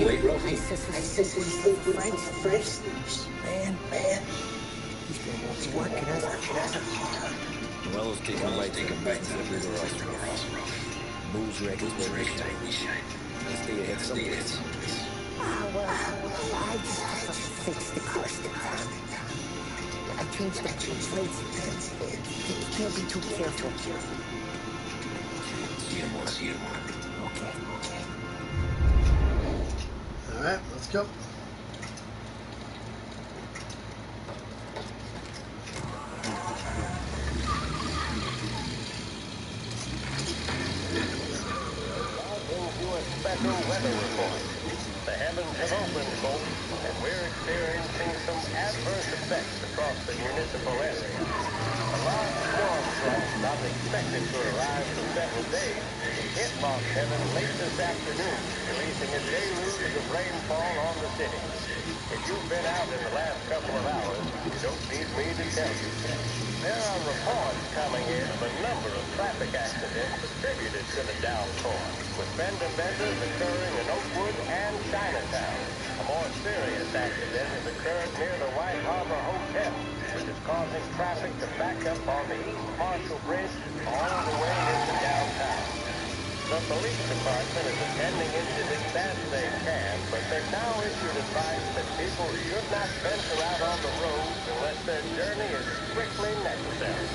late, Rosie? I said we stay French. Man. He's been working us hard. Morello's taking bites everywhere else. Moves records where we shine. Let's stay ahead someplace. Well, I just have to fix the custom. I changed the plates. You can't be too careful. See you tomorrow. Okay. Alright, let's go. Special weather report. The heavens have opened, folks, and we're experiencing some adverse effects across the municipal area. A large storm front, not expected to arrive for several days, hit Lost Heaven late this afternoon, releasing a deluge of rainfall on the city. If you've been out in the last couple of hours, you don't need me to tell you. There are reports coming in of a number of traffic accidents attributed to the downpour, with fender benders occurring in Oakwood and Chinatown. A more serious accident has occurred near the White Harbor Hotel, which is causing traffic to back up on the East Marshall Bridge all the way into downtown. The police department is attending incidents as they can, but they've now issued advice that people should not venture out on the roads unless their journey is strictly necessary.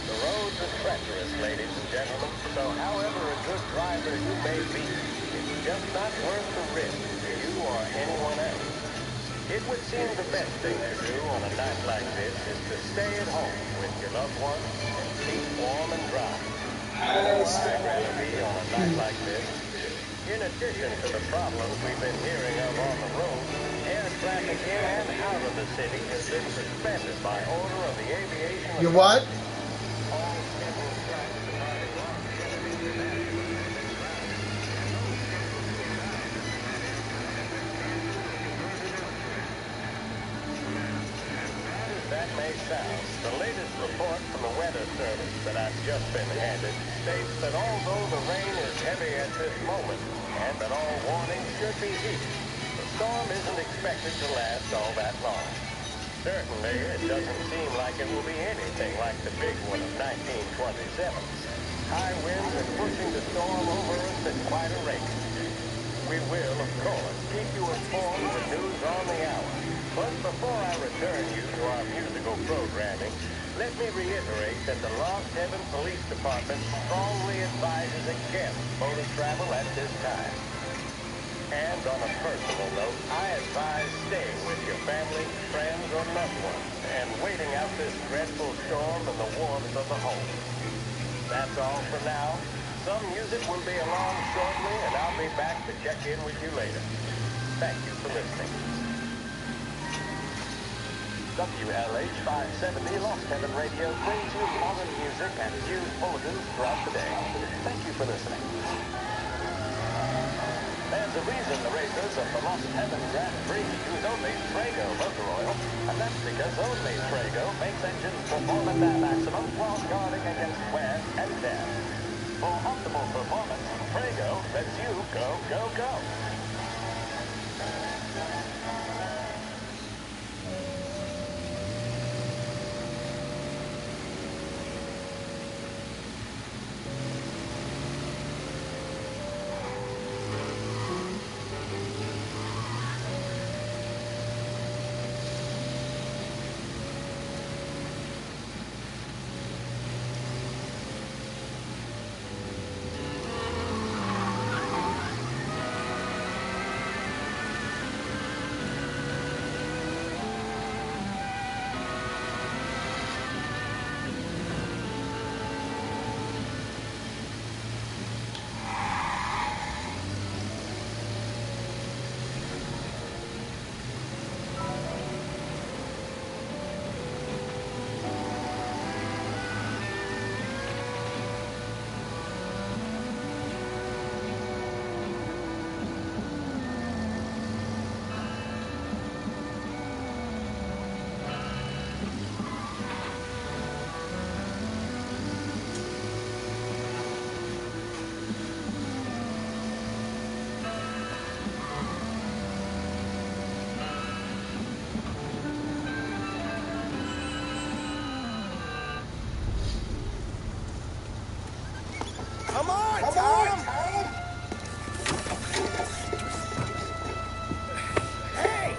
The roads are treacherous, ladies and gentlemen, so however a good driver you may be, it's just not worth the risk to you or anyone else. It would seem the best thing to do on a night like this is to stay at home with your loved ones and keep warm and dry. I'd rather be on a night like this. In addition to the problems we've been hearing of on the road, air traffic in and out of the city has been suspended by order of the aviation. You what? All scheduled flights departing Los Angeles. That may sound. The latest report from the Weather Service that I've just been handed states that although the rain is heavy at this moment, and that all warnings should be heeded, the storm isn't expected to last all that long. Certainly, it doesn't seem like it will be anything like the big one of 1927. High winds are pushing the storm over us at quite a rate. We will, of course, keep you informed with news on the hour. But before I return you to our musical programming, let me reiterate that the Lost Heaven Police Department strongly advises against motor travel at this time. And on a personal note, I advise staying with your family, friends, or loved ones, and waiting out this dreadful storm in the warmth of the home. That's all for now. Some music will be along shortly, and I'll be back to check in with you later. Thank you for listening. WLH 570 Lost Heaven Radio brings you modern music and news bulletins throughout the day. Thank you for listening. There's a reason the racers of the Lost Heaven Grand Prix use only Trago motor oil, and that's because only Trago makes engines perform at their maximum while guarding against wear and tear. For optimal performance, Trago lets you go, go, go. Come on, Tom! Hey!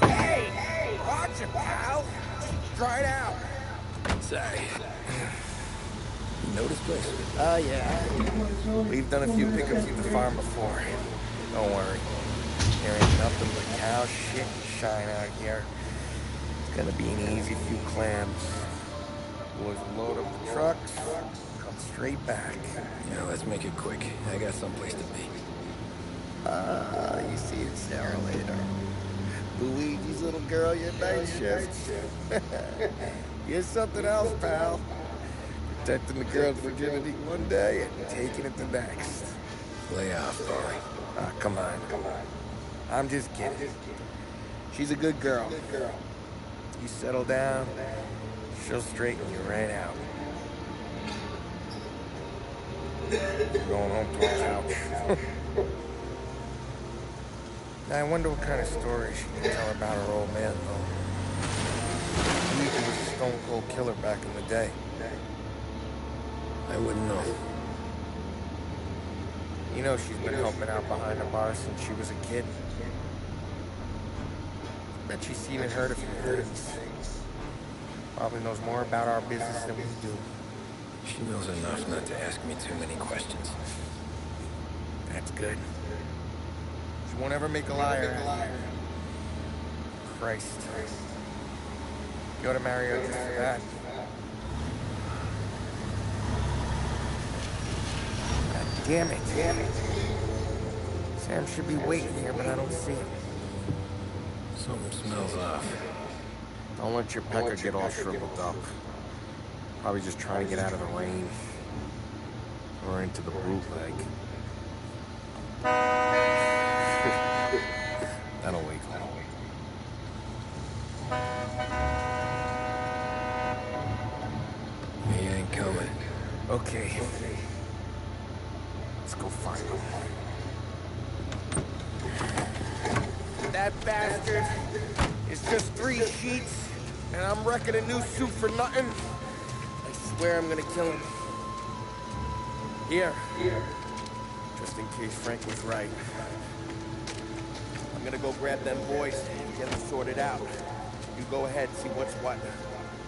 Watch it, pal. Dry it out. Sorry. You know this place? Yeah. We've done a few pickups at the farm before. Don't worry. There ain't nothing but cow shit and shine out here. It's gonna be an easy few clams. Boys will load up the trucks, come straight back. Yeah, let's make it quick. I got someplace to be. You see it Sarah later. Luigi's little girl, your night shift. You're something else, pal. Protecting the girl's virginity one day and taking it the next. Lay off, boy. Ah, come on. I'm just kidding. She's a good girl. You settle down, she'll straighten you right out. We're going home to our house. Now, I wonder what kind of story she can tell about her old man, though. He was a stone-cold killer back in the day. I wouldn't know. You know she's been helping out behind the bar since she was a kid. Bet she's seen and heard a few things. Probably knows more about our business than we do. She knows enough not to ask me too many questions. That's good. She won't ever make a liar. Christ. You ought to marry her just for that. God damn it. Sam should be waiting here, but I don't see him. Something smells off. Don't let your pecker get all shriveled up. Probably just trying to get out of the rain. Or into the bootleg. That'll wait. He ain't coming. Okay. Let's go find him. That bastard is just 3 sheets, and I'm wrecking a new suit for nothing. I swear I'm gonna kill him. Here. Just in case Frank was right. I'm gonna go grab them boys and get them sorted out. You go ahead, see what's what.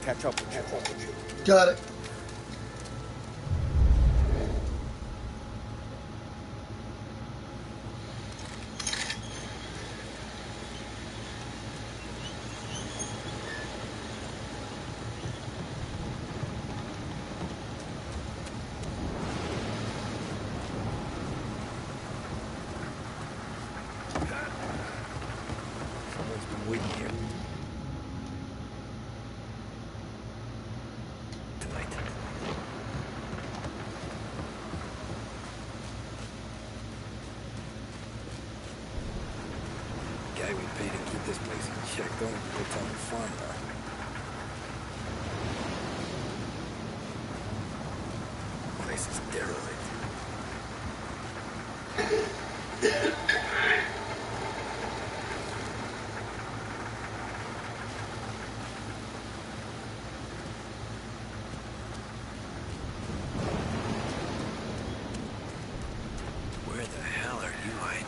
Catch up with you. Got it. Someone's been waiting here. Tonight. Guy we paid to keep this place in check. Don't go tell the farm now. Place is derelict. Where the hell are you hiding?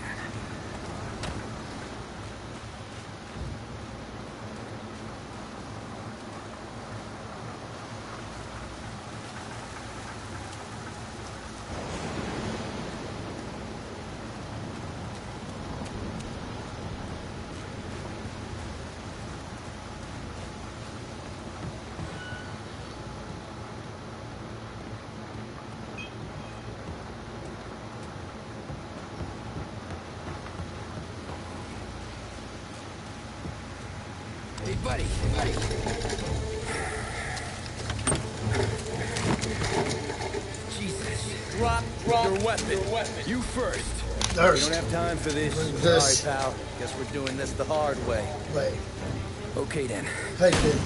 Hey, buddy. Jesus. Drop your weapon. You first. We Nurse. don't have time for this. This. Sorry, pal. Guess we're doing this the hard way. Wait. Okay, then. Hey, kid.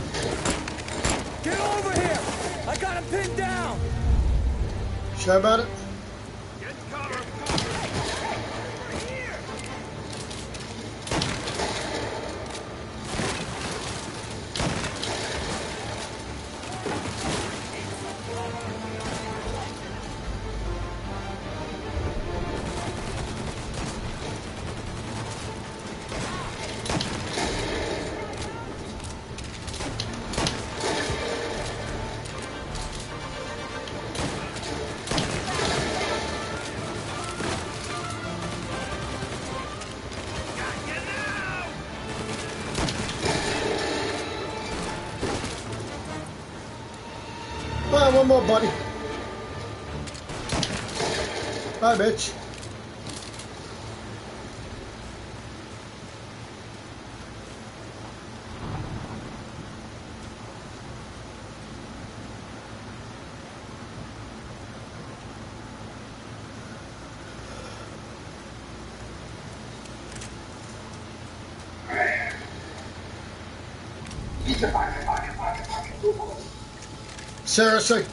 Get over here! I got him pinned down! Sure about it? Well, one more, buddy. Bye, bitch. Seriously?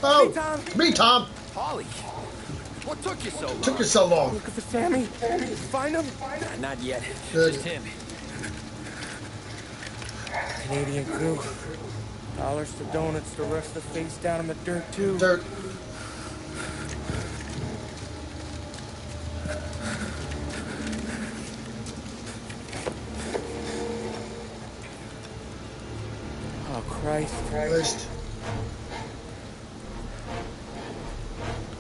Oh, Hey, Tom. it's me, Tom. Holly, what took you so long? Took you so long. Looking for Sammy? Find him? Nah, not yet. Good. Just him. Canadian crew. Dollars to donuts, the rest of the face down in the dirt, too. Dirt. Oh, Christ. Christ.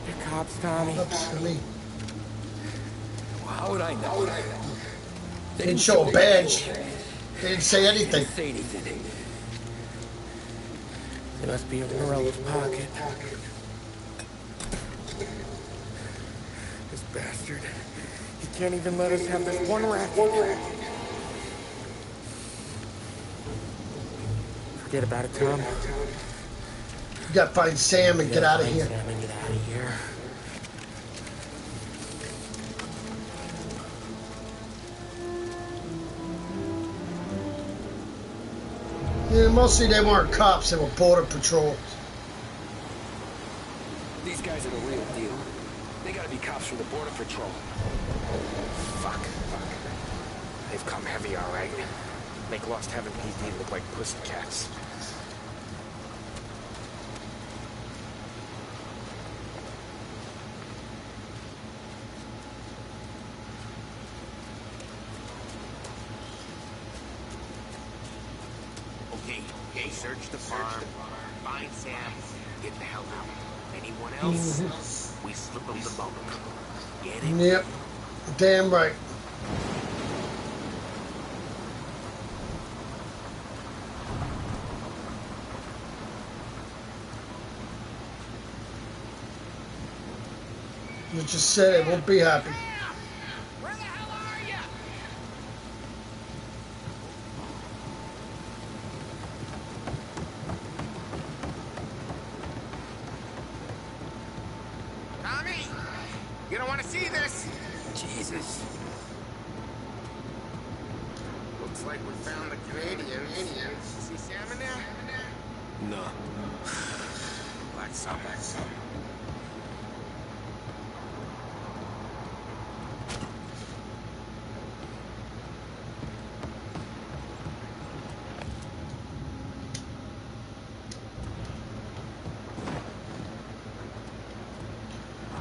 The cops, Tommy. Oops, for me. How would I know? They didn't show a badge. They didn't say anything. Say anything. There must be a Morello's pocket. This bastard. He can't even let us have this one racket. Forget about it, Tom. You gotta find Sam and get out of here. Sam and get out of here. Yeah, mostly they weren't cops, they were border patrol. These guys are the real deal. They gotta be cops from the Border Patrol. Fuck. They've come heavy, all right. Make Lost Heaven PD look like pussycats. Okay, search the farm, find Sam, get the hell out. Anyone else, we slip them the bone. Get it? Yep, damn right. You just said it, won't be happy. Where the hell are you? Tommy, you don't want to see this. Jesus. Looks like we found the Canadians. See Sam in there? No. Like something.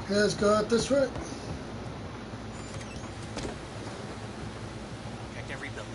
Okay, let's go out this way. Check every building.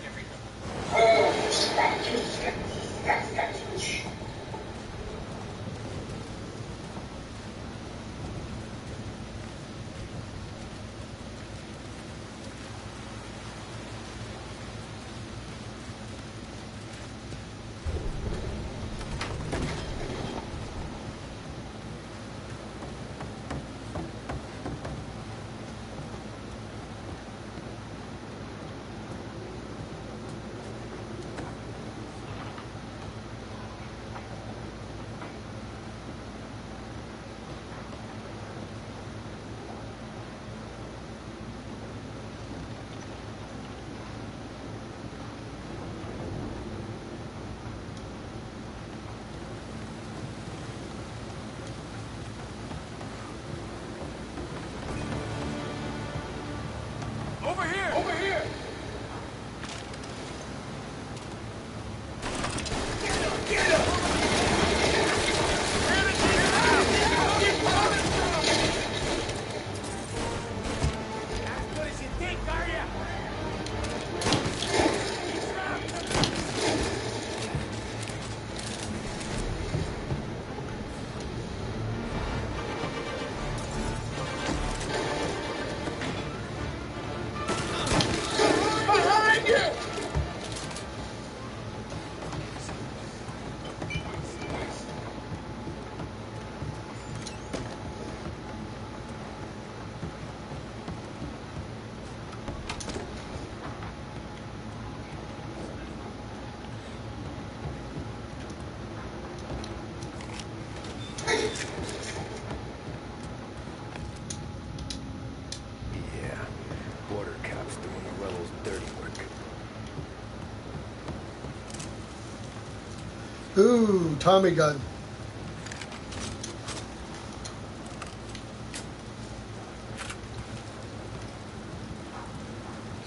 Yeah, border cops doing the rebels' dirty work. Ooh, Tommy gun.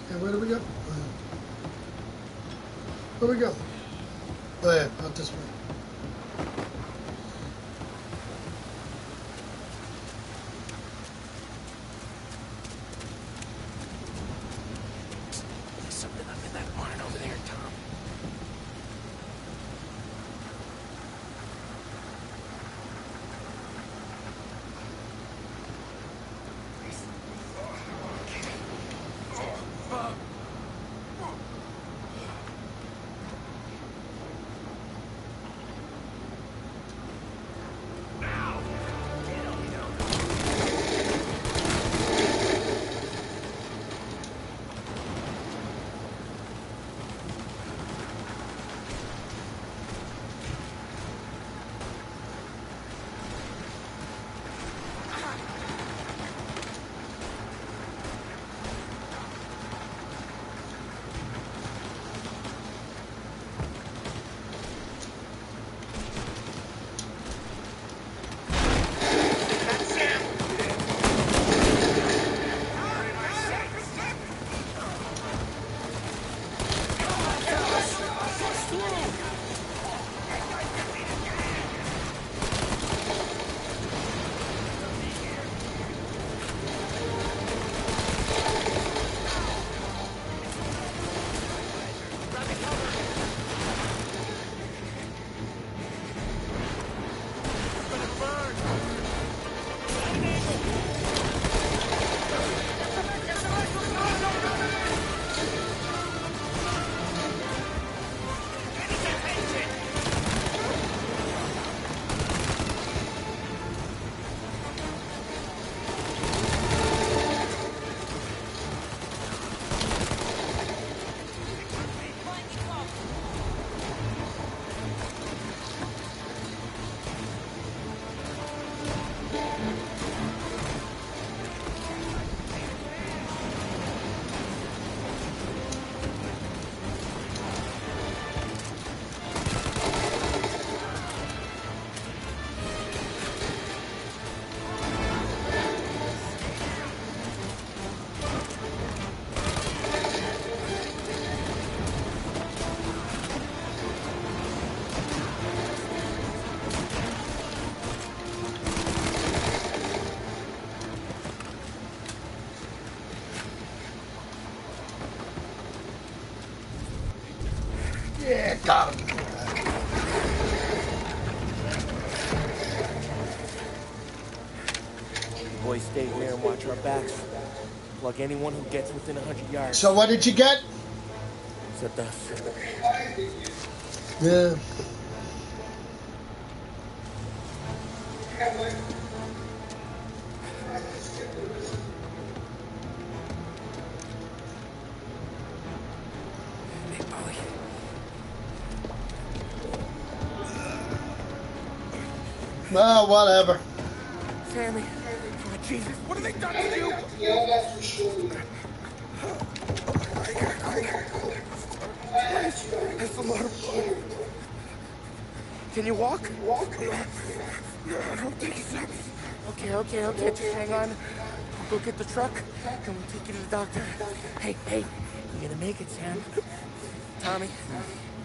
Okay, where do we go? Where do we go? Oh yeah, out this way. There's something up in that barn over there, Tom. Yeah, got him. Boys stay here and watch our backs. Plug anyone who gets within 100 yards. So what did you get? It's a dust. Yeah. Hey, Polly. Well, whatever. Sammy. Oh, Jesus, what have they done to you? That's a lot of blood. Can you walk? No, I don't think so. Okay. Just hang on. We'll go get the truck, and we'll take you to the doctor. Hey, you're gonna make it, Sam. Tommy,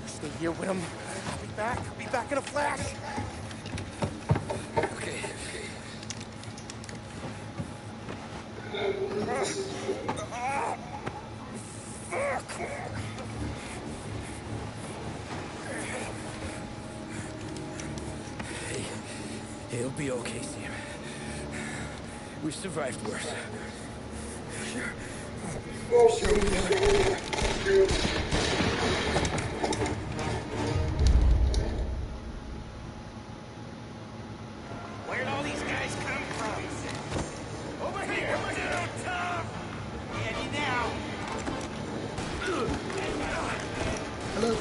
stay here with him. I'll be back in a flash. Okay. Hey, it'll be okay, Sam. We've survived worse. Sure we have. Where'd all these guys come from? Over here! Come down, Tom! Ready now! Hello.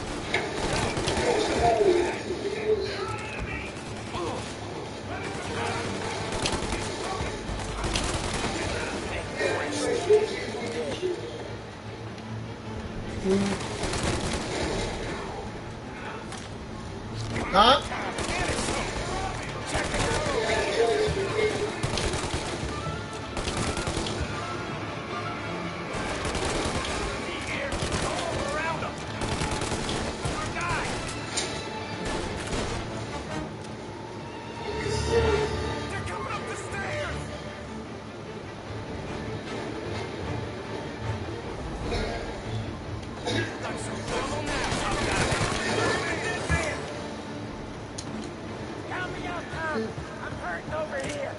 I'm hurting over here.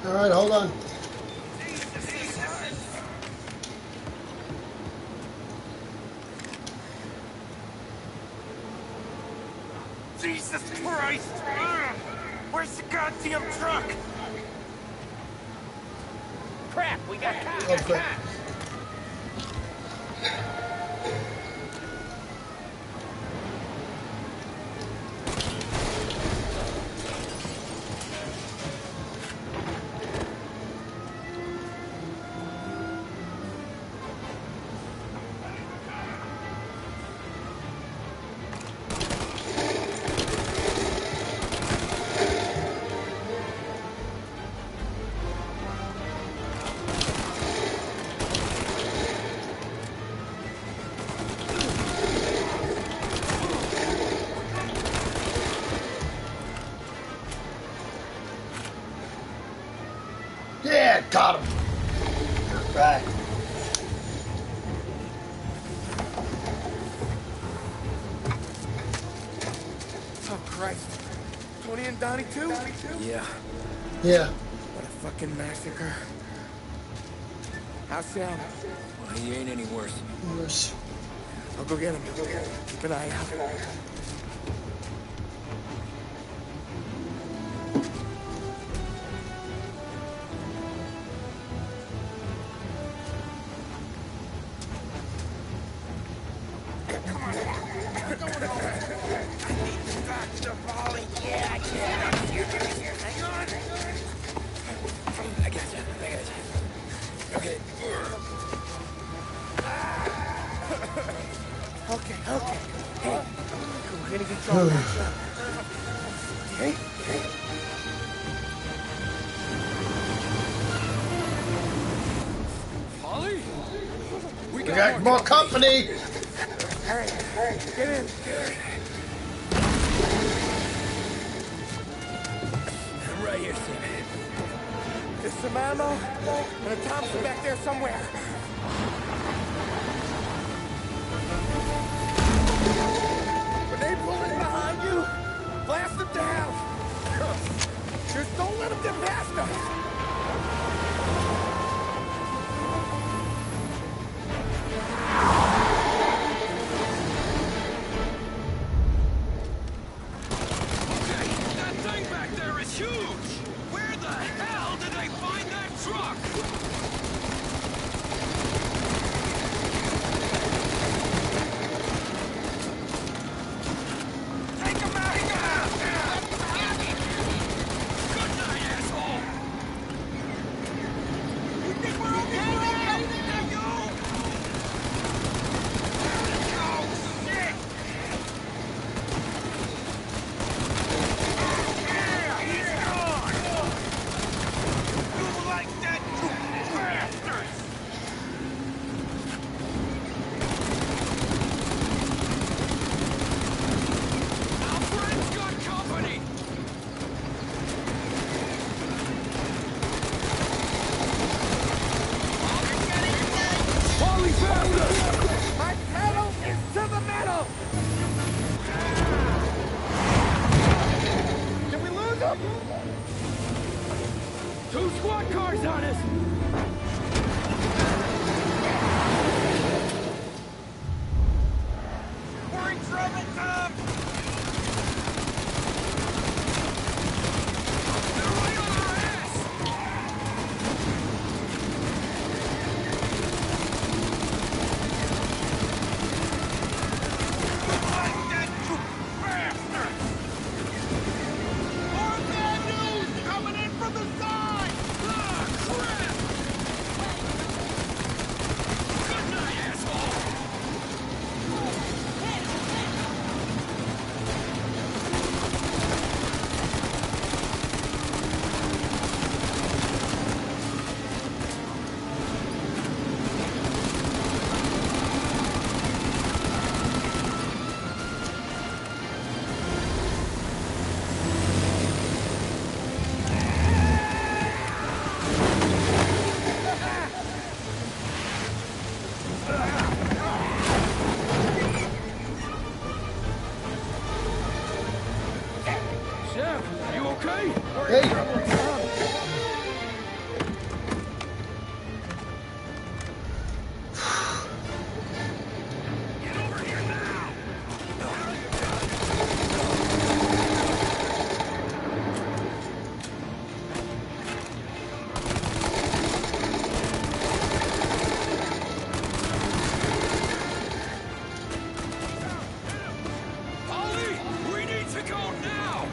All right, hold on. Jesus Christ! Where's the goddamn truck? Crap, we got cops. Oh, crap. Yeah, got him. Right. Oh, Christ. 20 and Donnie too? Yeah. Yeah. What a fucking massacre. How's Sam? Well, he ain't any worse. Worse. I'll go get him. Keep an eye out. Okay. Hey, we're gonna get you all patched up. Okay? Holly? We got more company. All right, get in. I'm right here, Sam. There's some ammo and a Thompson back there somewhere. When they pull in behind you, blast them down. Just don't let them get past us. That thing back there is huge! Where the hell did they find that truck? Take him out! Good night, asshole! You think we're okay? You? Oh, shit! Like that, you bastards! Our friend's got company! Holy faster! My pedal is to the metal! Did we lose him? 2 squad cars on us! We're in trouble, Tom! They're right on our ass! Like that, you bastards! More bad news coming in from the side! Ah, crap! Sam, you okay? Hey. Get over here now! Ollie, we need to go now!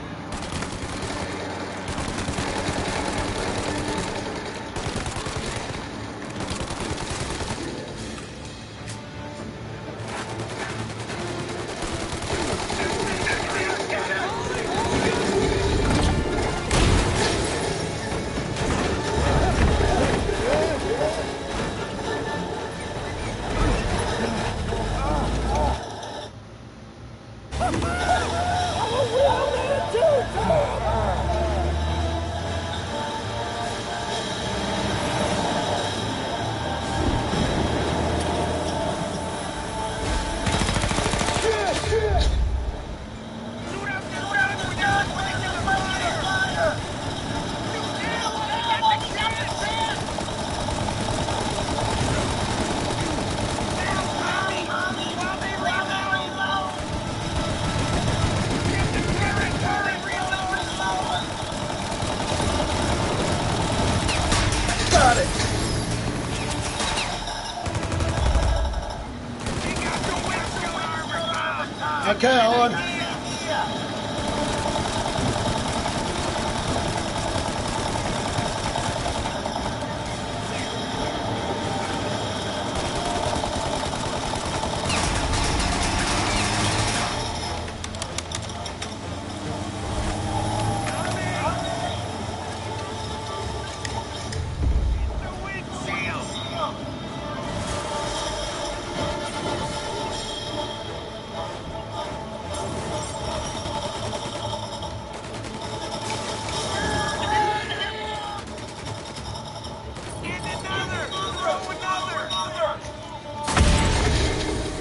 Got it. Okay, on.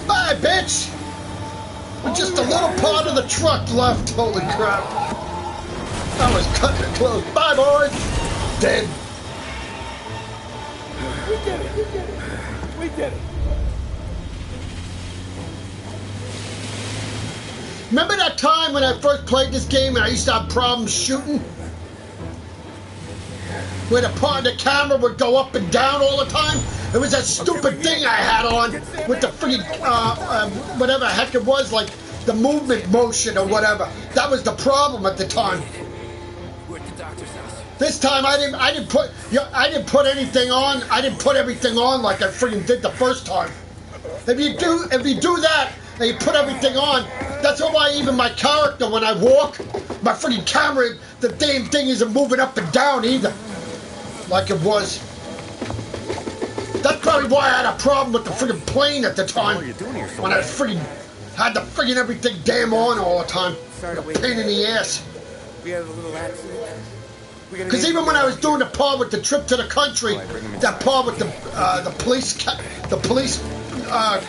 Bye, bitch! With just a little part of the truck left. Holy crap. I was cutting it close. Bye, boys! Dead. We did it. We did it. We did it. Remember that time when I first played this game and I used to have problems shooting? Where the camera would go up and down all the time? It was that stupid thing I had on with the freaking, whatever the heck it was, like the movement motion or whatever. That was the problem at the time. We're at the doctor's house. This time I didn't put anything on. I didn't put everything on like I freaking did the first time. If you do that and you put everything on, that's why even my character, when I walk, my freaking camera, the damn thing isn't moving up and down either, like it was. That's probably why I had a problem with the freaking plane at the time. What are you doing here? When I freaking had the freaking everything damn on all the time. A pain in the ass. We had a little accident. Because even when I was doing the part with the trip to the country, that part with the police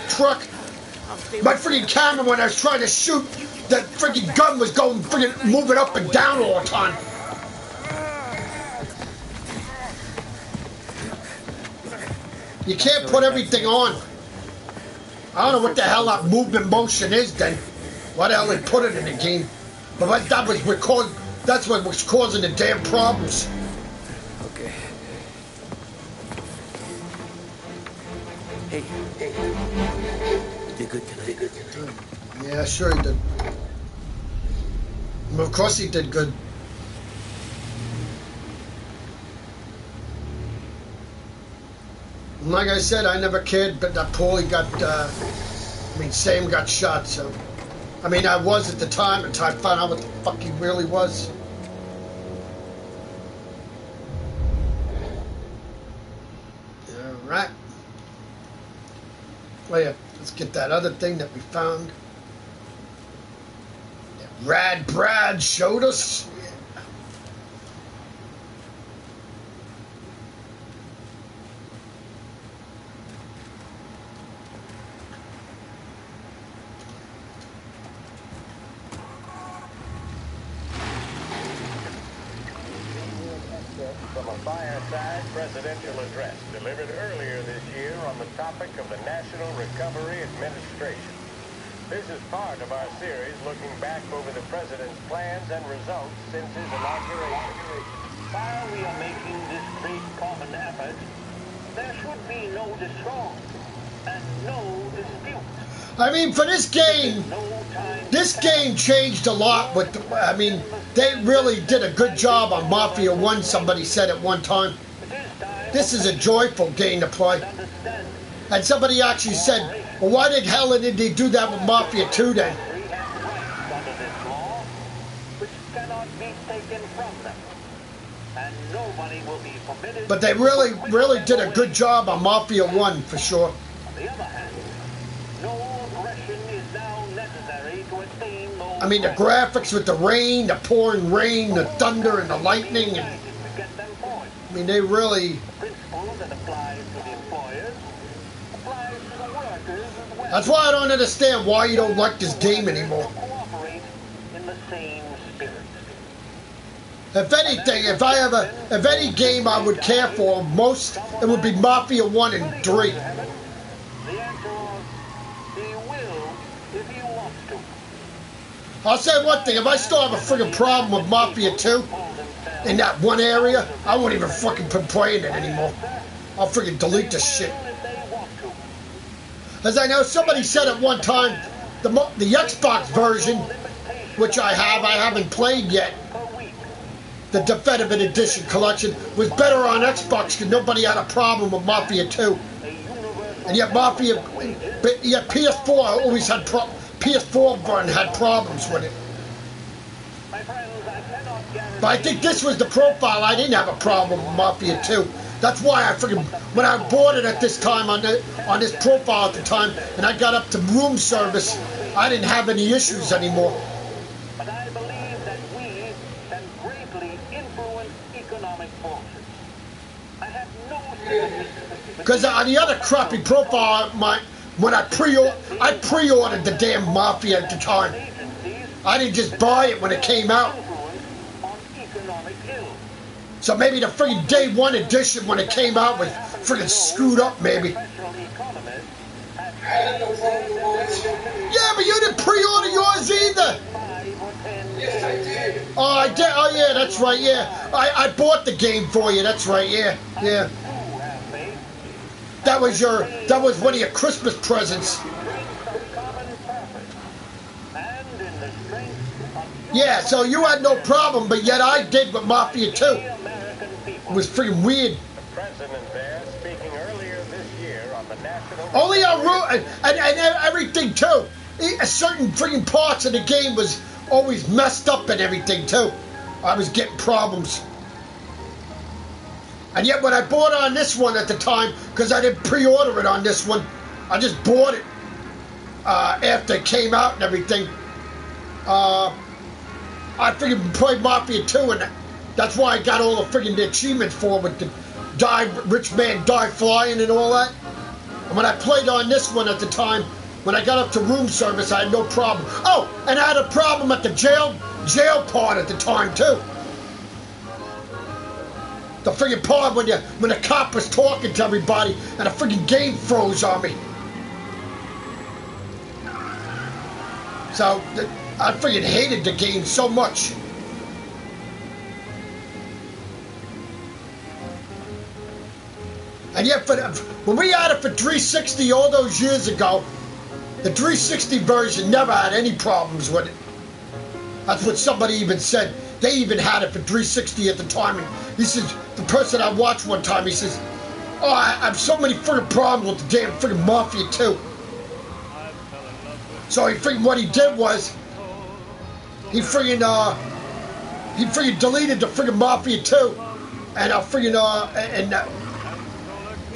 truck, my freaking camera, when I was trying to shoot, that freaking gun was going freaking moving up and down all the time. You can't put everything on. I don't know what the hell that movement motion is then. Why the hell they put it in the game? But that's what was causing the damn problems. Okay. Hey. You did good tonight. Yeah, sure he did. Well, of course he did good. Like I said, I never cared, but that Paulie got, Sam got shot, so. I mean, I was at the time until I found out what the fuck he really was. Alright. Well, yeah, let's get that other thing that we found. That Rad Brad showed us. from a fireside presidential address delivered earlier this year on the topic of the National Recovery Administration. This is part of our series looking back over the president's plans and results since his inauguration. While we are making this great common effort, there should be no distraught and no dispute. I mean, for this game changed a lot with, I mean, they really did a good job on Mafia 1, somebody said at one time. This is a joyful game to play. And somebody actually said, well, why the hell did they do that with Mafia 2 then? But they really did a good job on Mafia 1, for sure. On the other hand, no aggression is now necessary to attain those. I mean, the graphics with the rain, the pouring rain, the thunder, and the lightning. And, I mean, they really... The principle that applies to the employers applies to the workers as well. That's why I don't understand why you don't like this game anymore. Cooperate in the same spirit. If anything, if any game I would care for most, it would be Mafia 1 and 3. The answer was, he will if he wants to. I'll say one thing, if I still have a friggin' problem with Mafia 2 in that one area, I won't even fucking be playing it anymore. I'll friggin' delete this shit. As I know, somebody said at one time, the Xbox version, which I haven't played yet, the Definitive Edition collection, was better on Xbox because nobody had a problem with Mafia 2. And yet PS4 always had PS4 run had problems with it. But I think this was the profile. I didn't have a problem with Mafia 2. That's why I freaking, when I bought it at this time on this profile at the time, and I got up to room service, I didn't have any issues anymore. But I believe that we can greatly influence economic forces. I have no sympathy. Because on the other crappy profile, when I pre-ordered the damn Mafia at the time. I didn't just buy it when it came out. So maybe the friggin' day one edition when it came out was friggin' screwed up, maybe. Yeah, but you didn't pre-order yours either. Yes, I did. Oh, I did. Oh, yeah, that's right. Yeah, I bought the game for you. That's right. Yeah, yeah. That was one of your Christmas presents. Yeah, so you had no problem, but yet I did with Mafia 2. It was freaking weird. The president there speaking earlier this year on the national. Only on route and everything too. Certain freaking parts of the game was always messed up and everything too. I was getting problems. And yet when I bought on this one at the time, because I didn't pre-order it on this one, I just bought it after it came out and everything. I freaking played Mafia 2 and that's why I got all the freaking achievements for it with the rich man die flying and all that. And when I played on this one at the time, when I got up to room service, I had no problem. Oh, and I had a problem at the jail part at the time too. The freaking part when the cop was talking to everybody and the freaking game froze on me. So I freaking hated the game so much. And yet, when we had it for 360 all those years ago, the 360 version never had any problems with it. That's what somebody even said. They even had it for 360 at the time. And he says, the person I watched one time, he says, oh, I have so many freaking problems with the damn freaking Mafia 2. So what he did was, he freaking deleted the freaking Mafia 2, and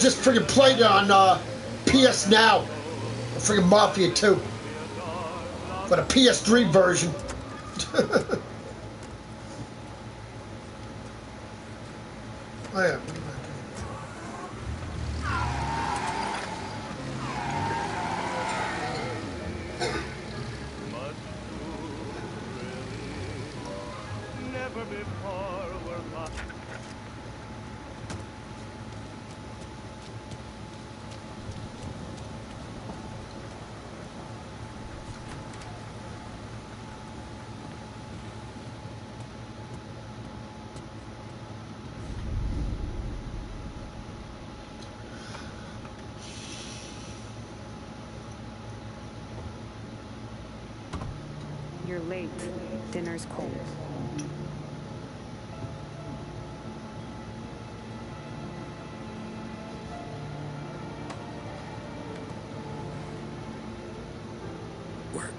just freaking played it on PS Now, the freaking Mafia 2, for the PS3 version. Oh, yeah. You're late. Dinner's cold. Work.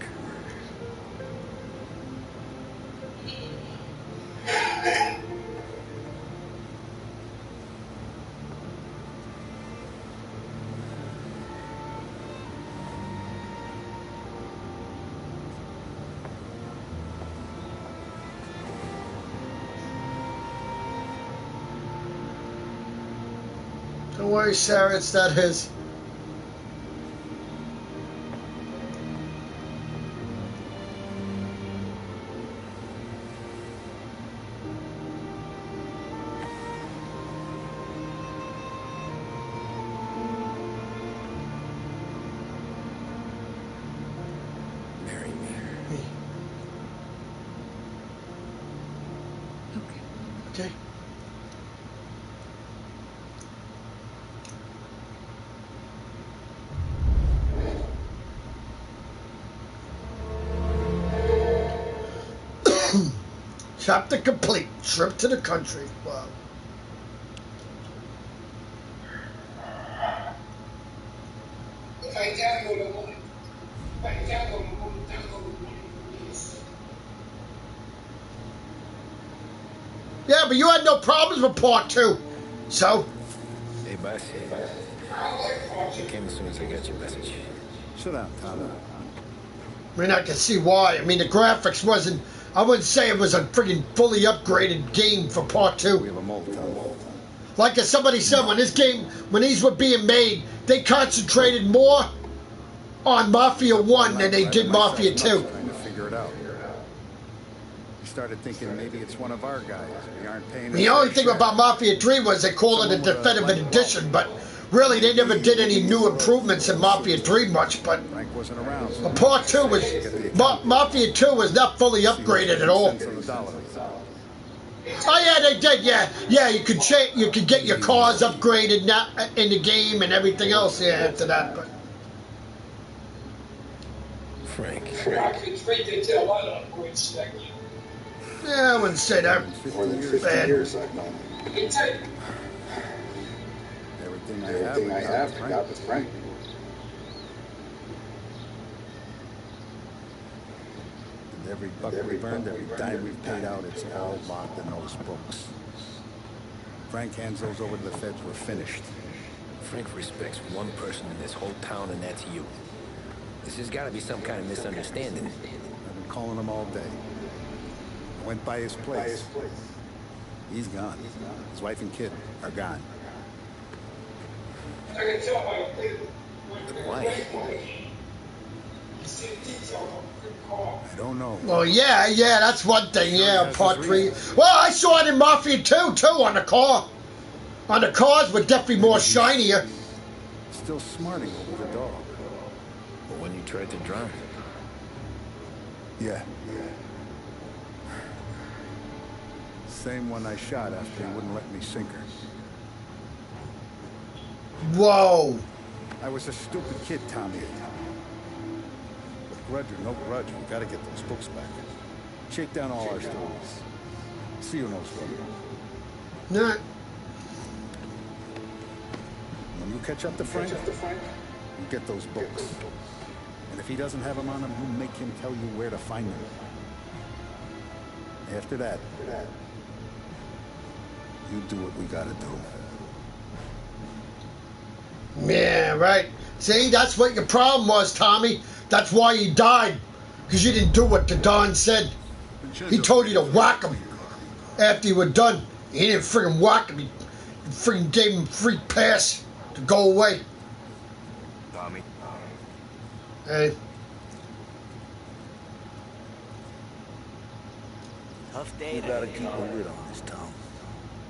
Don't worry, Sarah, it's not his. Marry me. Okay. Chapter complete. Trip to the country. Wow. Yeah, but you had no problems with part 2. So? Hey, boss. I came as soon as I got your message. Sit down, Tom. I mean, I can see why. I mean, the graphics wasn't... I wouldn't say it was a freaking fully upgraded game for part 2. We have a mold, Tom. Like as somebody said, when these were being made, they concentrated more on Mafia 1 than they did Mafia 2. Trying to figure it out. We started thinking maybe it's one of our guys. We aren't paying. The only thing about Mafia 3 was they called it a definitive edition, but really they never did any new improvements in Mafia 3 much. But Frank wasn't around. So part 2 was Mafia 2 was not fully upgraded at all. Oh yeah, they did. Yeah. You could get your cars upgraded now in the game and everything else. Yeah, after that. But Frank. yeah, I wouldn't say that. More than 50 years I've known him. Everything I have, I got with Frank. And every buck we've earned, every dime we've paid out, it's all locked in those books. Frank hands those over to the feds, we're finished. Frank respects one person in this whole town, and that's you. This has got to be some kind of misunderstanding. I've been calling him all day. I went by his place. He's gone. His wife and kid are gone. Why? I don't know. Well, yeah, that's one thing. Yeah, part 3. Well, I saw it in Mafia 2 too on the car. On the cars were definitely more shinier. Still smarting over the dog. But when you tried to drown. Yeah. Same one I shot after he wouldn't let me sink her. Whoa. I was a stupid kid, Tommy. With grudge or no grudge, we gotta get those books back. Shake down all our stories. See who knows what. No. When you catch up to Frank, you get those books. And if he doesn't have them on him, you make him tell you where to find them. After that, you do what we gotta do. Yeah, right. See, that's what your problem was, Tommy. That's why you died. Because you didn't do what the Don said. He told you to whack him after you were done. He didn't friggin' whack him. He friggin' gave him free pass to go away. Tommy. Hey. Tough day. You gotta keep a lid on this town.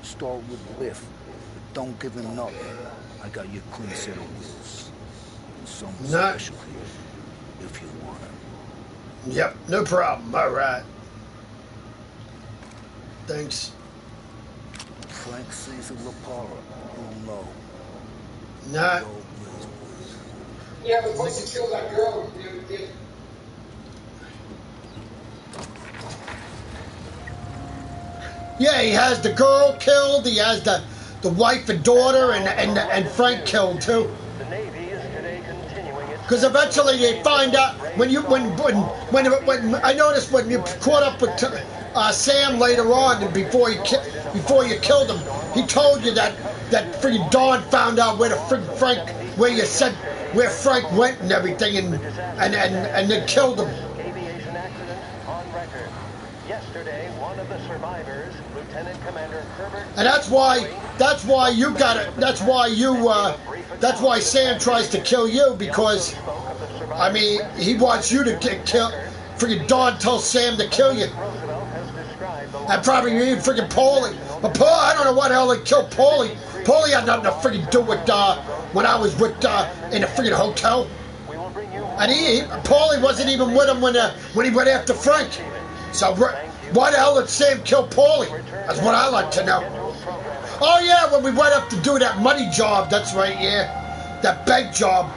Start with Biff, but don't give him nothing. I got you a clean set of wheels. Something special here, if you want it. Yep, no problem. All right. Thanks. Frank Cesar LaPara, you'll know. Nah. Yeah, but once you kill that girl, you never did. Yeah, he has the girl killed. He has the wife and daughter, and Frank killed too. The Navy is today continuing its... Because eventually they find out when I noticed when you caught up with Sam later on, and before you killed him, he told you that freaking Don found out where the freaking where Frank went and everything, and then killed him. Aviation accident on record. Yesterday, one of the survivors, Lieutenant Commander Herbert... And that's why you got it. That's why Sam tries to kill you, because, I mean, he wants you to get killed. Freaking Don tells Sam to kill you. And probably even freaking Paulie. But Paul, I don't know why the hell they killed Paulie. Paulie had nothing to freaking do with when I was with in the freaking hotel. And Paulie wasn't even with him when he went after Frank. So why the hell did Sam kill Paulie? That's what I like to know. Oh yeah, when we went up to do that money job, that's right, yeah. That bank job.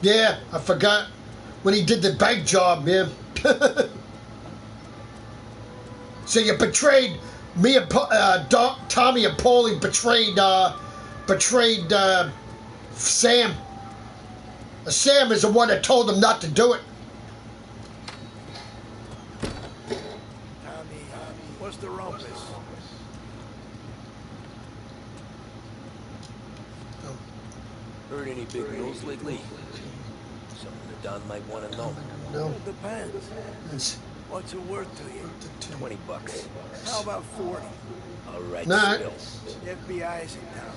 Yeah, I forgot when he did the bank job, man. So you betrayed me and Tommy and Paulie betrayed Sam. Sam is the one that told him not to do it. Tommy, what's the rumpus? Heard any big news lately? Something the Don might want to know. No. It depends. What's it worth to you? $20. How about 40? All right, Nah. Bill. The FBI's in town.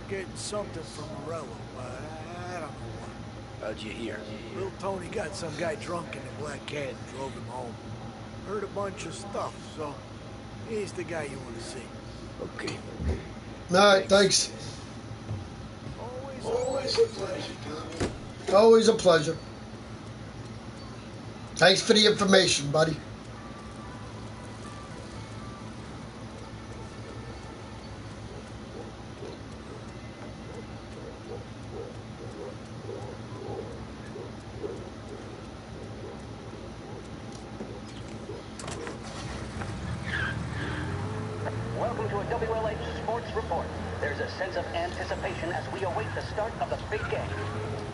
They're getting something from Morello, but I don't know what. How'd you hear? Little Tony got some guy drunk in the Black Cat and drove him home. Heard a bunch of stuff, so he's the guy you want to see. Okay. All right, thanks. Always a pleasure, Tommy. Always a pleasure. Thanks for the information, buddy. Welcome to a WLH Sports Report. There's a sense of anticipation as we await the start of the big game.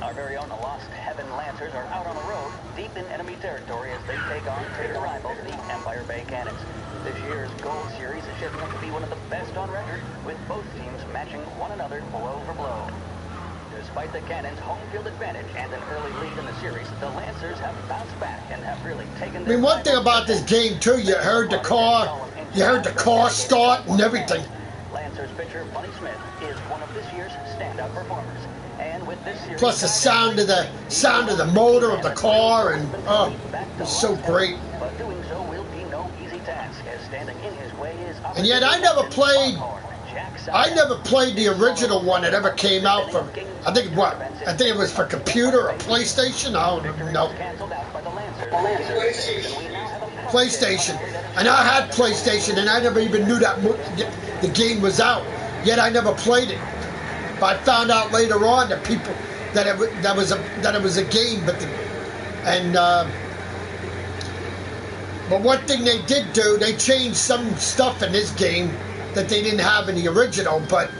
Our very own Lost Heaven Lancers are out on the road, deep in enemy territory as they take on traitor rivals, the Empire Bay Cannons. This year's Gold Series is shaping up to be one of the best on record, with both teams matching one another blow for blow. Despite the Cannons' home field advantage and an early lead in the series, the Lancers have bounced back and have really taken... I mean, one thing about this game too, you heard the car start and everything. Lancers pitcher Bunny Smith is one of this year's standout performers. And with this series, Plus the sound of the motor of the car, and it's so great. But doing so will be no easy task, as standing in his way is... And yet I never played the original one that ever came out for, I think it was for computer or PlayStation. I don't even know. PlayStation. And I had PlayStation, and I never even knew that the game was out. Yet I never played it. But I found out later on that it was a game, but one thing they did do, they changed some stuff in this game that they didn't have in the original. But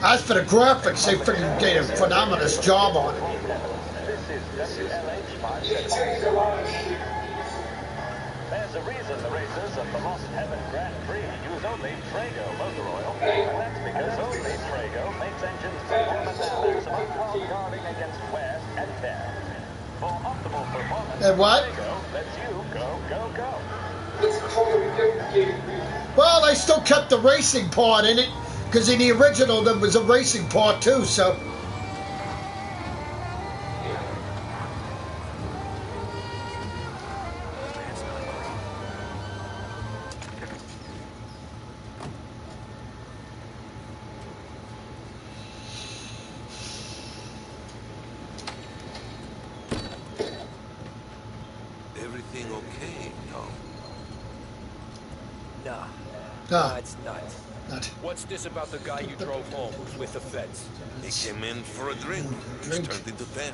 as for the graphics, they freaking did a phenomenal job on it. There's a reason the racers of the Lost Heaven Grand Prix use only Trago motor oil, and that's because only Trago makes engines performance at maximum while guarding against wear and tear. For optimal performance, And what? Trago lets you go, go, go. Well, they still kept the racing part in it, because in the original there was a racing part too, so... Everything okay, Tom? No. It's not. What's this about the guy you drove home who's with the feds? He came in for a drink, which turned into 10.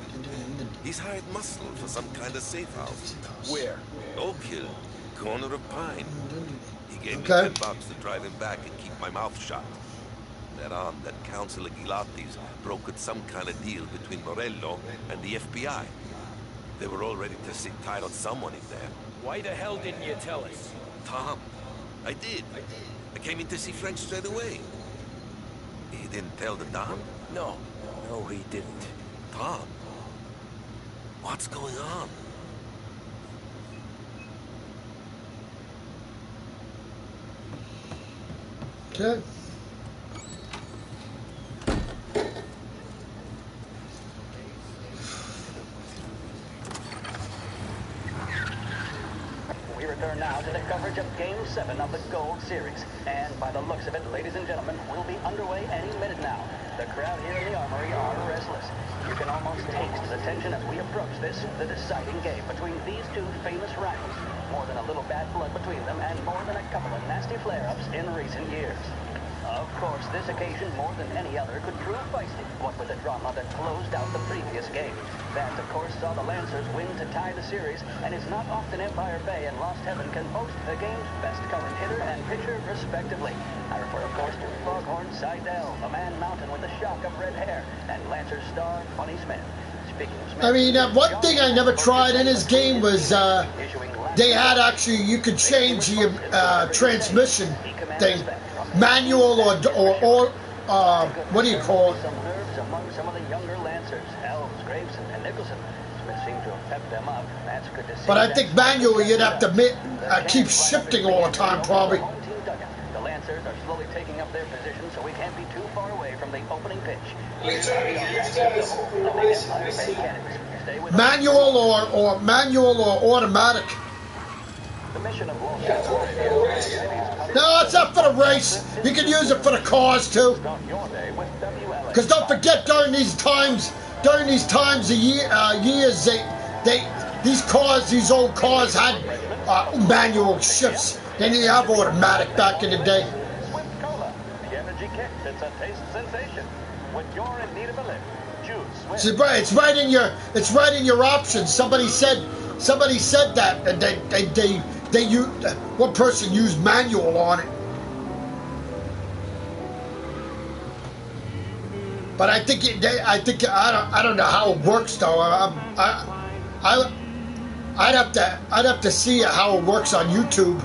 He's hired muscle for some kind of safe house. Where? Oak Hill, corner of Pine. He gave me $10 to drive him back and keep my mouth shut. They're on that Councilor Gilatti's brokered some kind of deal between Morello and the FBI. They were all ready to sit tight on someone in there. Why the hell didn't you tell us? Tom, I did. I came in to see Frank straight away. He didn't tell the Don? No, he didn't. Tom, what's going on? Okay. We return now to the coverage of Game 7 of the Gold Series. And by the looks of it, ladies and gentlemen, we'll be underway any minute now. The crowd here in the Armory are restless. You can almost taste the tension as we approach this, the deciding game between these two famous rivals. More than a little bad blood between them, and more than a couple of nasty flare-ups in recent years. Of course, this occasion, more than any other, could prove feisty, what with the drama that closed out the previous game. That, of course, saw the Lancers win to tie the series, and it's not often Empire Bay and Lost Heaven can boast the game's best current hitter and pitcher, respectively. I refer, of course, to Foghorn Seidel, a man mountain with a shock of red hair, and Lancers star Funny Smith. Speaking of Smith, I mean, one thing I never tried in his game was they had actually, you could change the transmission thing, manual or what do you call it? Some nerves among some of the younger Lancers, Elves, Graves, and Nicholson. Smith seemed to have pepped them up. That's good to see. But I think manually you'd have to keep shifting all the time, probably. The Lancers are slowly taking up their position, so we can't be too far away from the opening pitch. Manual or automatic. The mission of No, it's not for the race. You can use it for the cars too. Because don't forget, during these times of years, these old cars had manual shifts. They didn't have automatic back in the day. Swift Cola, the energy kick that's a taste sensation. When you're in need of a lift, choose Swift. It's right in your options. Somebody said that, and one person used manual on it. But I don't know how it works though. I'd have to see how it works on YouTube.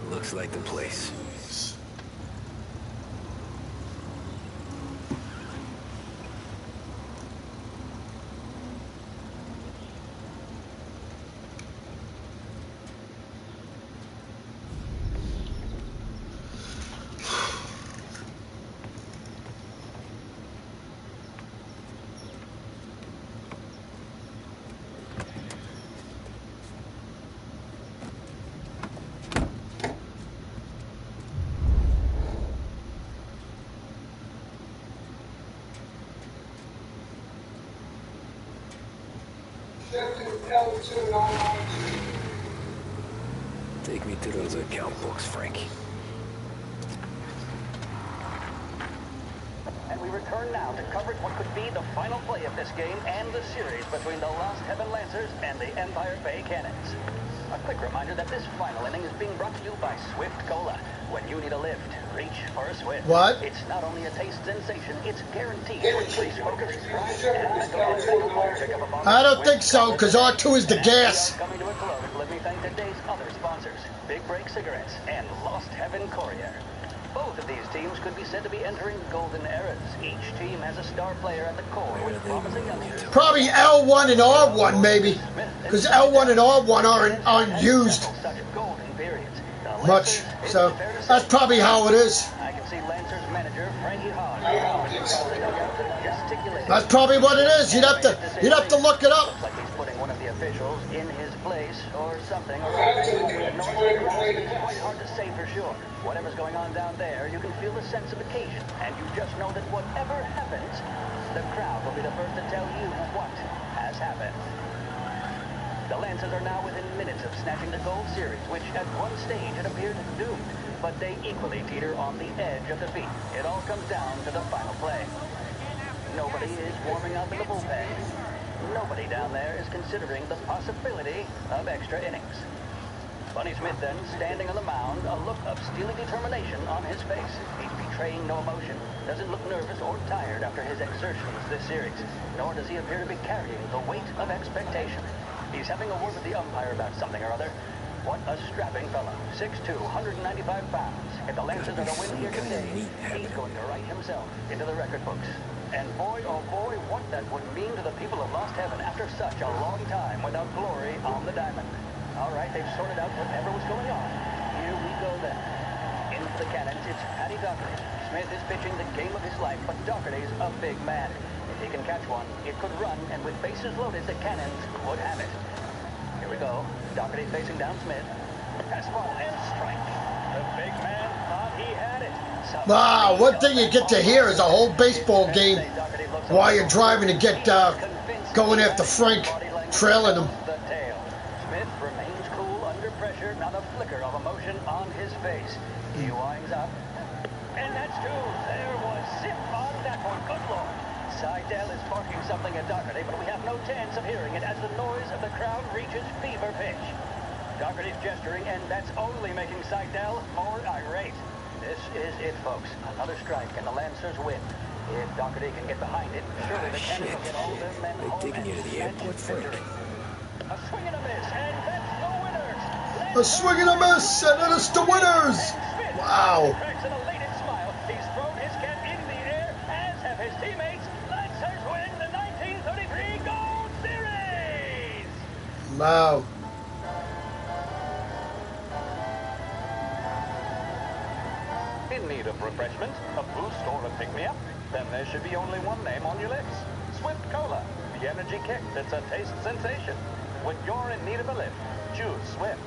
Looks like the place. Take me to those account books, Frank. And we return now to cover what could be the final play of this game and the series between the Lost Heaven Lancers and the Empire Bay Cannons. A quick reminder that this final inning is being brought to you by Swift Cola. When you need a lift, reach for a Swift. What? It's not only a taste sensation, it's guaranteed to increase focus, drive, and mental activity. I don't think so, because R2 is the gas. Coming to a close, let me thank today's other sponsors, Big Break Cigarettes and Lost Heaven Courier. Both of these teams could be said to be entering golden eras. Each team has a star player at the core with promising youngsters. Probably L1 and R1, maybe. Because L1 and R1 aren't used much. So that's probably how it is. I can see Lancers manager Frankie Hahn. That's probably what it is. You'd have to look it up. Like he's putting one of the officials in his place or something. It's quite hard to say for sure. Whatever's going on down there, you can feel the sense of occasion, and you just know that whatever happens, the crowd will be the first to tell you what has happened. The Lancers are now within minutes of snatching the gold series, which at one stage had appeared doomed, but they equally teeter on the edge of defeat. It all comes down to the final play. Nobody is warming up in the bullpen. Nobody down there is considering the possibility of extra innings. Bunny Smith then, standing on the mound, a look of steely determination on his face. He's betraying no emotion, doesn't look nervous or tired after his exertions this series, nor does he appear to be carrying the weight of expectation. He's having a word with the umpire about something or other. What a strapping fellow. 6'2", 195 pounds. If the Lancers are to win here today, he's going to write himself into the record books. And boy, oh boy, what that would mean to the people of Lost Heaven after such a long time without glory on the diamond. All right, they've sorted out whatever was going on. Here we go then. Into the Cannons, it's Paddy Doherty. Smith is pitching the game of his life, but Doherty's a big man. If he can catch one, it could run, and with bases loaded, the Cannons would have it. Here we go. Doherty facing down Smith. Fastball and strike. The big man thought he had it. Wow, one thing you get to hear is a whole baseball game while you're driving to get going after Frank, trailing him. Not a flicker of emotion on his face. He winds up. And that's two. There was zip on that one. Good Lord. Seidel is barking something at Doherty, but we have no chance of hearing it as the noise of the crowd reaches fever pitch. Doherty's gesturing, and that's only making Seidel more irate. This is it, folks. Another strike, and the Lancers win. If Doherty can get behind it, surely the Cannons will get all their men home. They're taking you to the airport, Frank. A swing and a miss, and that's the winner. A swing and a miss, and it's the winners! Wow. Cracks an elated smile. He's thrown his cap in the air, as have his teammates. Lancers win the 1933 Gold Series! Wow. In need of refreshment, a boost or a pick-me-up? Then there should be only one name on your lips. Swift Cola, the energy kick that's a taste sensation. When you're in need of a lift, choose Swift.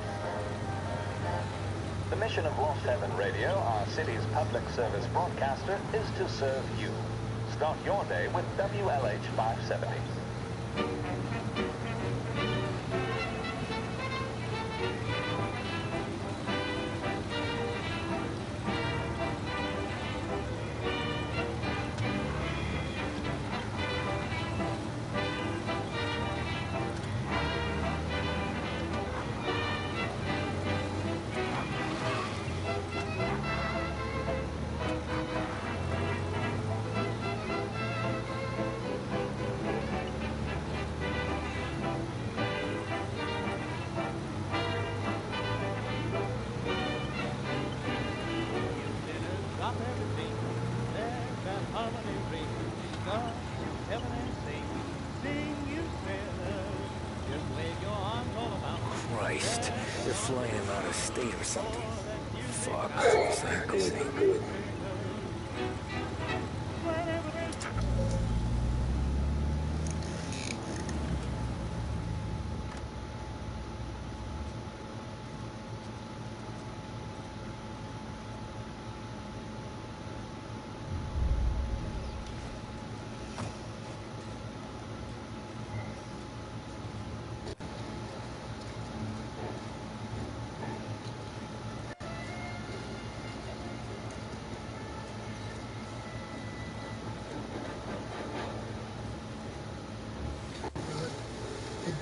The mission of Lost Heaven Radio, our city's public service broadcaster, is to serve you. Start your day with WLH 570. Christ, they're flying him out of state or something. Fuck, this ain't good.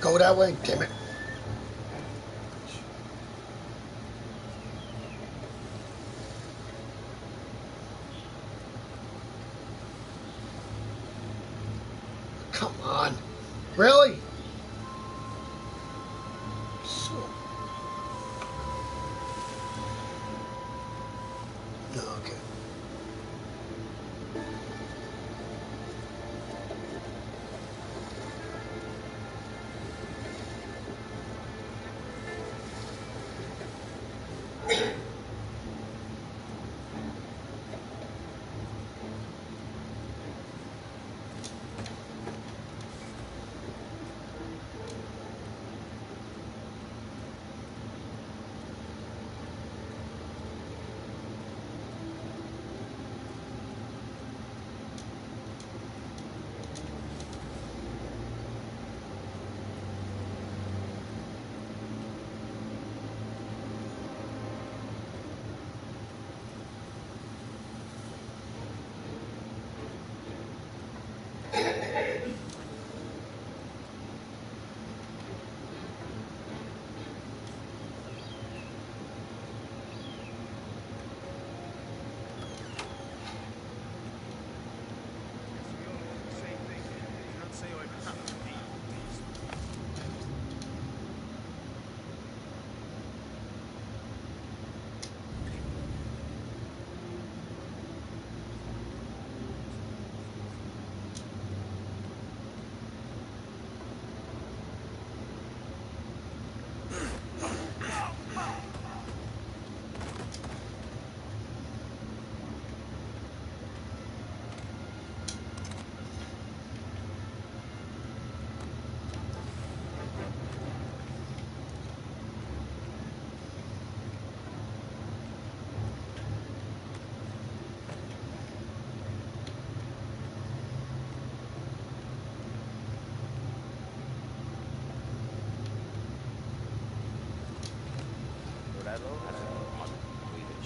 Go that way, damn it. Come on. Really? So. No, okay.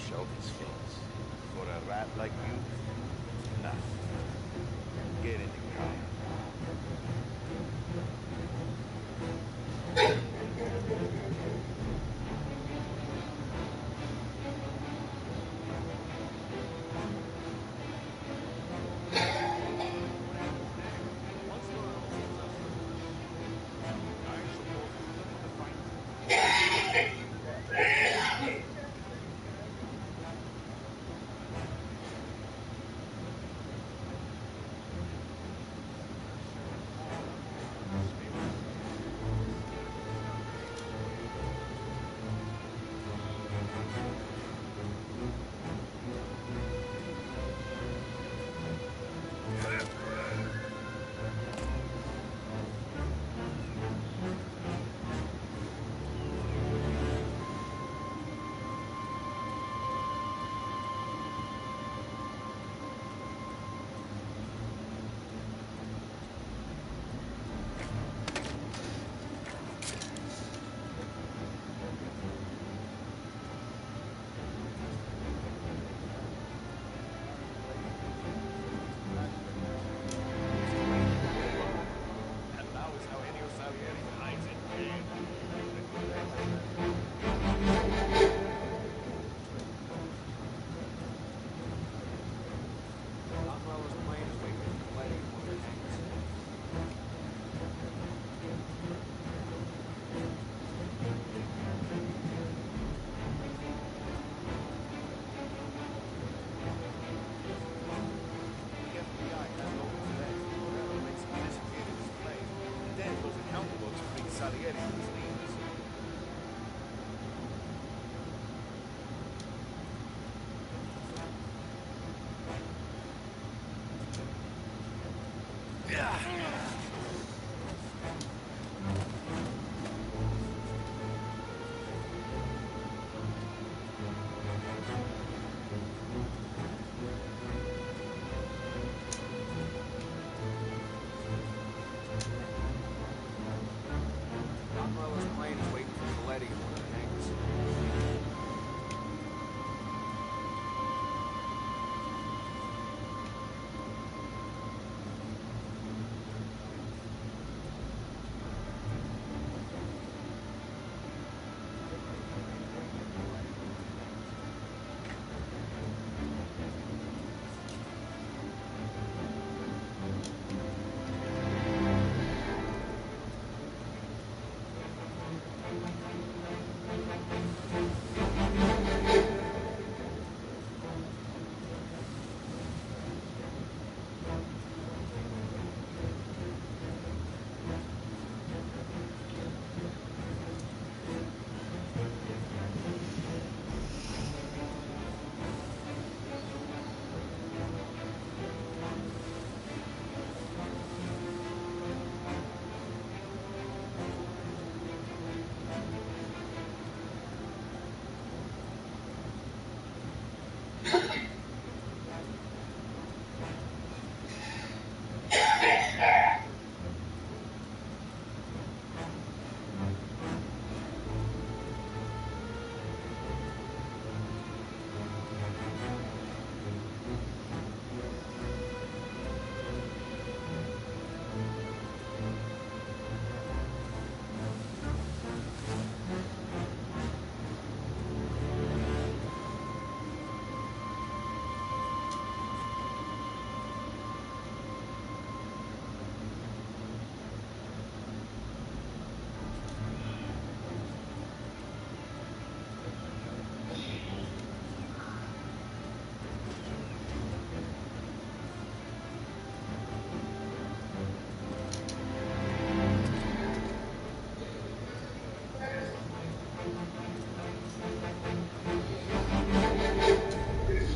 Show his face. For a rat like you, nothing. Get in the car.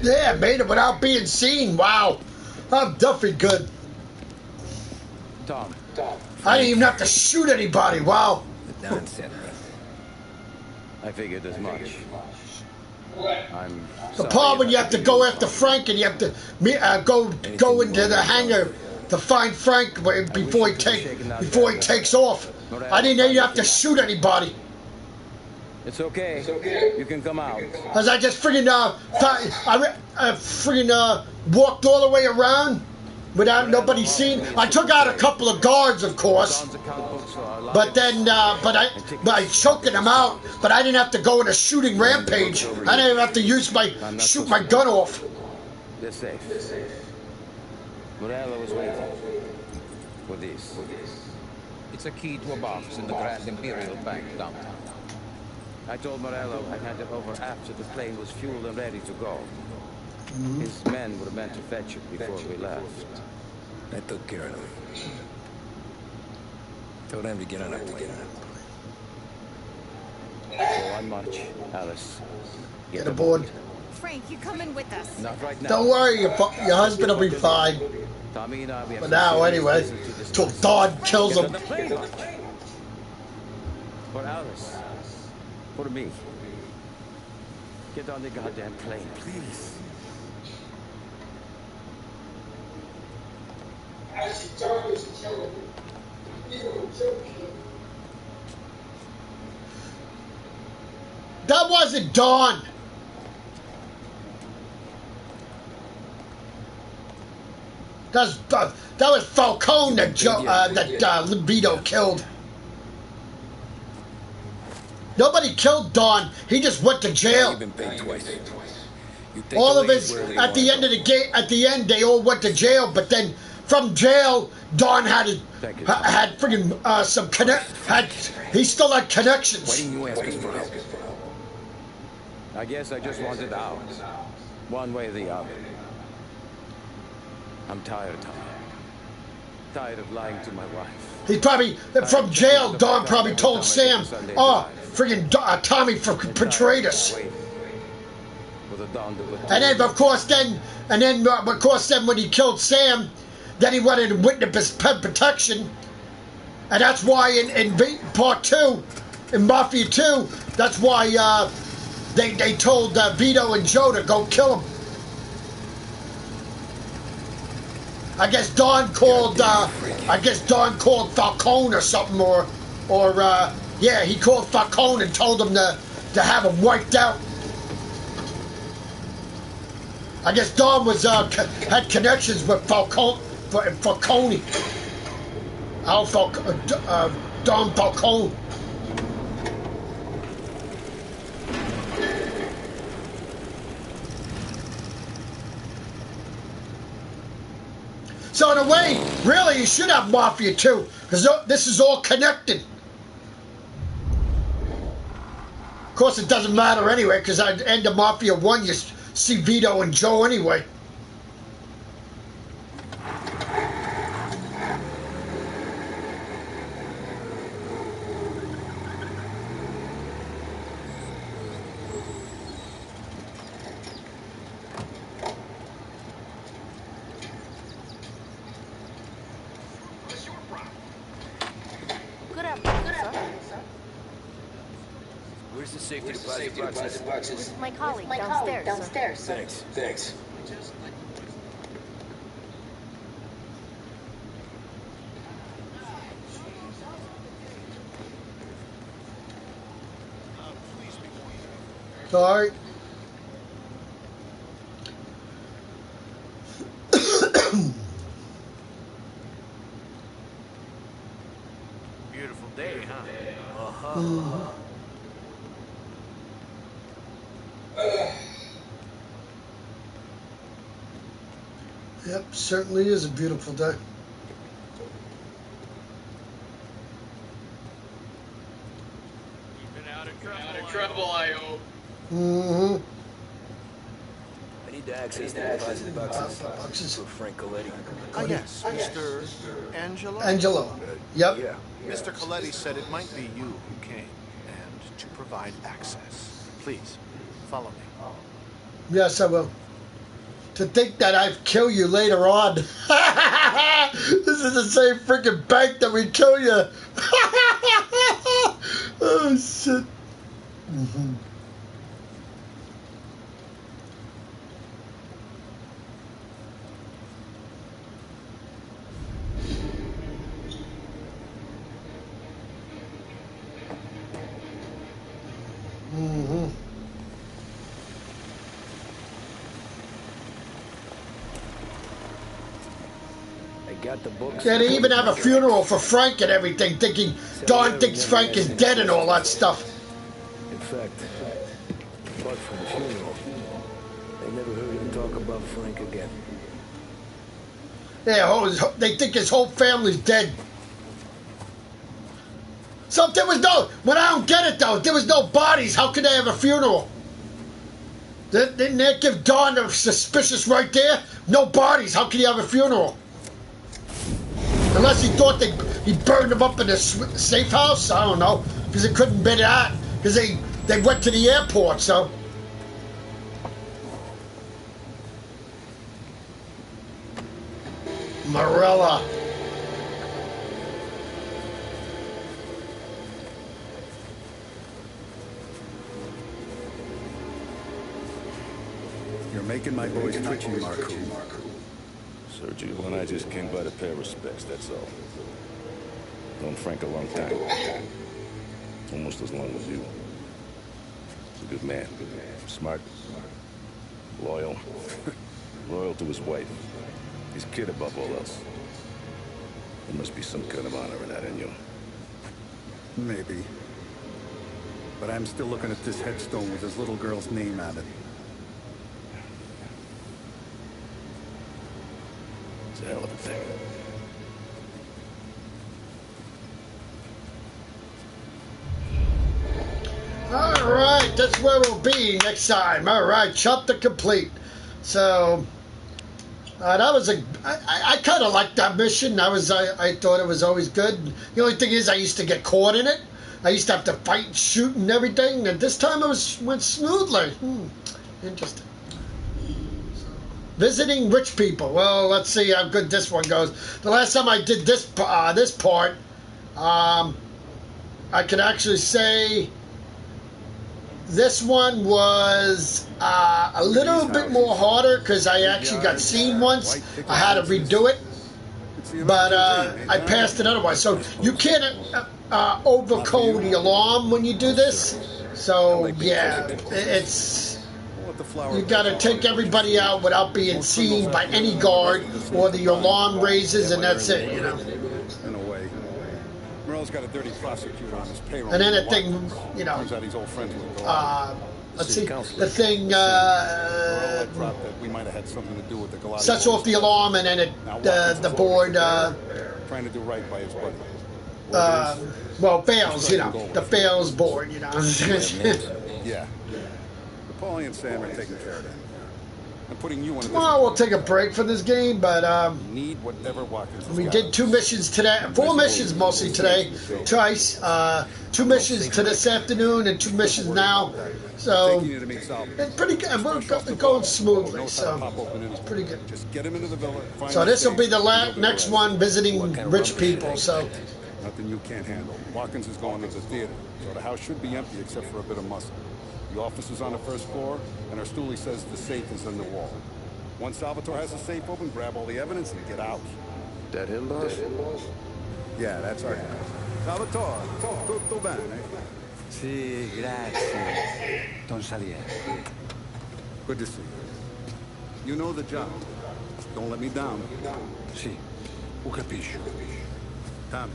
Yeah, made it without being seen. Wow. I'm definitely good. Tom. I didn't even have to shoot anybody. Wow. The Don sent me. I figured as much. I'm the part when you have to go after Frank and you have to go into the hangar to find Frank before he takes off. I didn't even have to shoot anybody. It's okay. You can come out. Cause I just freaking walked all the way around without nobody seeing. I took out a couple of guards, of course, but then by choking them out. But I didn't have to go in a shooting rampage. I didn't even have to shoot my gun off. They're safe. Morello was waiting for this. It's a key to a box in the Grand Imperial Bank downtown. I told Morello I'd hand it over after the plane was fueled and ready to go. His men were meant to fetch it before we left. I took care of them. Told them to get on a plane. Go on march, Alice. Get aboard. Frank, you're coming with us. Not right now. Don't worry, your husband will be fine. Tommy and I, we have but now, anyway, till Don kills him. For Alice. For me. Get on the goddamn plane, please. That wasn't Don. That was Falcone that Vito killed. Nobody killed Don. He just went to jail. Been paid twice. All of his at the end of the game. At the end, they all went to jail. But then from jail, Don had freaking some he still had connections. Why didn't you ask us for help? I guess I just wanted out. One way or the other. I'm tired, Tom. Tired of lying to my wife. He probably, from jail, Don probably told Sam, oh, friggin' Tommy betrayed us. And then, of course, when he killed Sam, then he wanted to witness protection. And that's why in part 2, in Mafia 2, that's why they told Vito and Joe to go kill him. I guess Don called Falcone or something, yeah, he called Falcone and told him to have him wiped out. I guess Don had connections with Falcone. Don Falcone. So in a way, really, you should have Mafia 2, because this is all connected. Of course, it doesn't matter anyway, because at the end of Mafia 1, you see Vito and Joe anyway. Where's the safety deposit boxes? My colleague downstairs, sir. Thanks. Sorry. Beautiful day, huh? Uh-huh. Yep, certainly is a beautiful day. Keeping out of trouble, I hope. Mm-hmm. I need to access the deposit boxes for Frank Coletti. Yes, Mr. Angelo? Angelo. Yep. Yeah. Mr. Coletti said it might be you who came, and to provide access. Please, follow me. Yes, I will. To think that I'd kill you later on. This is the same freaking bank that we kill you. Oh, shit. Mm-hmm. Mm-hmm. Got the books. Yeah, they even have a funeral for Frank and everything, thinking Don thinks Frank is dead and all that stuff. In fact, apart from the funeral, they never heard him talk about Frank again. Yeah, they think his whole family's dead. So if there was no, when I don't get it though, if there was no bodies, how could they have a funeral? Didn't they give Don a suspicious right there? No bodies, how could he have a funeral? Unless he thought he burned them up in a safe house, I don't know, because it couldn't be that, because they went to the airport, so. Morella. You're making my boys twitchy, Marco. Sergio and I just came by to pay respects, that's all. Known Frank a long time. Almost as long as you. He's a good man. Smart. Loyal. Loyal to his wife. His kid above all else. There must be some kind of honor in that in you. Maybe. But I'm still looking at this headstone with his little girl's name on it. It's a hell of a thing. Alright, that's where we'll be next time. Alright, chapter complete. So, that was I kind of liked that mission. I thought it was always good. The only thing is I used to get caught in it. I used to have to fight and shoot and everything. And this time it went smoothly. Interesting. Visiting rich people. Well, let's see how good this one goes. The last time I did this part, I can actually say this one was a little bit more harder because I actually got seen once. I had to redo it, but I passed it otherwise. So you can't overcode the alarm when you do this. So yeah, you got to take everybody out without being seen by any guard, or the alarm raises, and that's it. You know. In a way. Merle's got a dirty prosecutor on his payroll. And then the thing, you know. Turns out he's old friends with let's see. The thing we might have had something to do with the sets off the alarm, and then the board trying to do right by his buddy. well, fails. You know, the fails board. You know. Yeah. Paulie and Sam are taking care of that. I'm putting you on a well, we'll take a break for this game, but need whatever Watkins we did 2 missions today, 4 missions mostly today, twice, 2 missions to this afternoon and 2 missions now, so it's pretty good. We're going smoothly, so it's pretty good. Just get him into the villa. So this will be the next one, visiting rich people. So nothing you can't handle. Watkins is going to the theater, so the house should be empty except for a bit of muscle. The office is on the 1st floor, and our stoolie says the safe is in the wall. Once Salvatore has the safe open, grab all the evidence and get out. That him, boss? Yeah, that's right. Salvatore, tutto bene? Sì, grazie, Don Salieri. Good to see you. You know the job. Don't let me down. Sì, ho capisco. Tommy,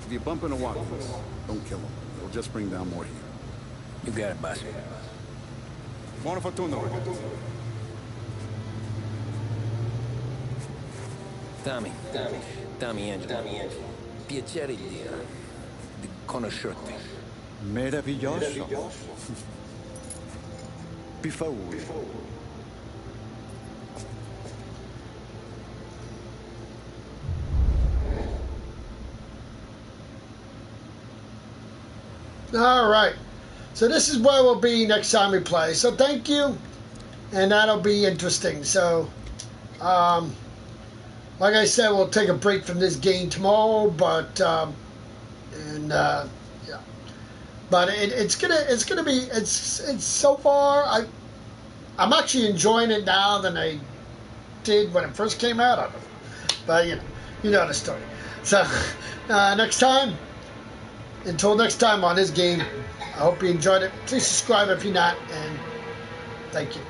if you bump into Watkins, don't kill him. It'll just bring down more heat. You got it, boss. Buona fortuna. Tommy Angelo. Piacere di conoscerti. Meraviglioso. Per favore. all right. So this is where we'll be next time we play. So thank you and that'll be interesting. So, like I said, we'll take a break from this game tomorrow, but yeah, but it's gonna be it's so far I'm actually enjoying it now than I did when it first came out. I don't know. But you know the story. So next time, until next time on this game, I hope you enjoyed it. Please subscribe if you're not, and thank you.